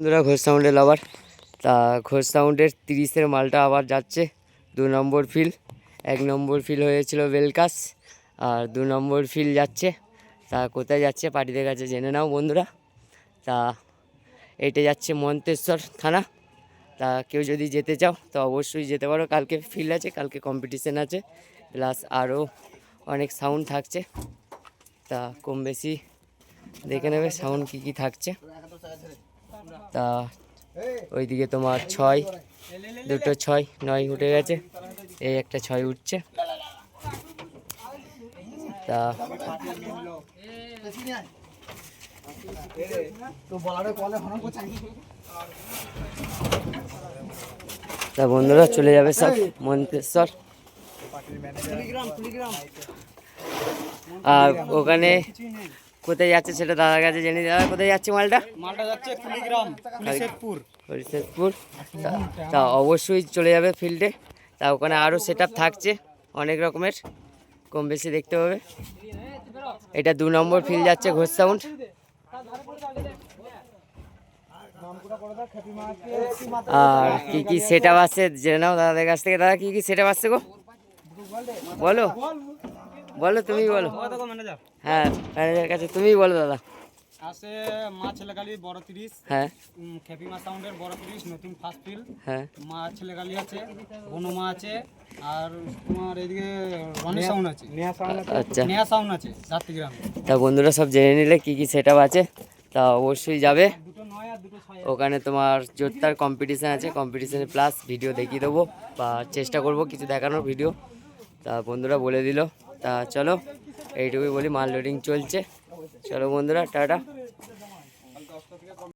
বন্ধুরা ঘোষ সাউন্ডের লাভার, তা ঘোষ সাউন্ডের 30-এর মালটা আবার যাচ্ছে 2 নম্বর ফিল। 1 নম্বর ফিল হয়েছিল বেলকাস, আর 2 নম্বর ফিল যাচ্ছে। তা কোথায় যাচ্ছে পার্টিদের কাছে জেনে নাও বন্ধুরা। তা এইটা যাচ্ছে মন্তেশ্বর থানা। তা কেউ যদি যেতে চাও তো অবশ্যই যেতে পারো। কালকে ফিল্ড আছে, কালকে কম্পিটিশান আছে, প্লাস আরও অনেক সাউন্ড থাকছে। তা কম বেশি দেখে নেবে সাউন্ড কী কী থাকছে। তা ওইদিকে তোমার 6, 2টো 6, 9 উঠে গেছে, এই একটা 6 উঠছে। তা তা বন্ধুরা চলে যাবে সব মন্তেশ্বর। আর ওখানে কোথায় যাচ্ছে সেটা দাদার কাছে জেনে। দাদা কোথায় যাচ্ছে মালটা? যাচ্ছে কুড়িগ্রাম, কুলিশেরপুর। তা অবশ্যই চলে যাবে ফিল্ডে। তা ওখানে আরও সেট আপ থাকছে অনেক রকমের, কম বেশি দেখতে পাবে। এটা 2 নম্বর ফিল্ড যাচ্ছে ঘোষ সাউন্ড। আর কি কি সেট আপ আছে জেনে নাও দাদাদের কাছ থেকে। দাদা কি কি সেট আপ আসছে গো বলো, বলো তুমি বলো। হ্যাঁ ম্যানেজারের কাছে তুমিই বলো দাদা। আছে মা ছেলেকালি বড় 30, হ্যাঁ খেপিমা সাউন্ডের বড় 30 নতুন ফার্স্ট ফিল। হ্যাঁ মা ছেলেকালি আছে, বনমা আছে, আর তোমার এইদিকে রনি সাউন্ড আছে, আচ্ছা নেহা সাউন্ড আছে রাত্রিগ্রামে। তা বন্ধুরা সব জেনে নিলে কি কি সেট আপ আছে। তা অবশ্যই যাবে দুটো 9 আর দুটো 6। ওখানে। তোমার জোরদার কম্পিটিশান আছে, কম্পিটিশানে প্লাস ভিডিও দেখিয়ে দেবো বা চেষ্টা করব কিছু দেখানোর ভিডিও। তা বন্ধুরা বলে দিল। তা চলো এইটুকুই বলি, মাল লোডিং চলছে। চলো বন্ধুরা টাটা।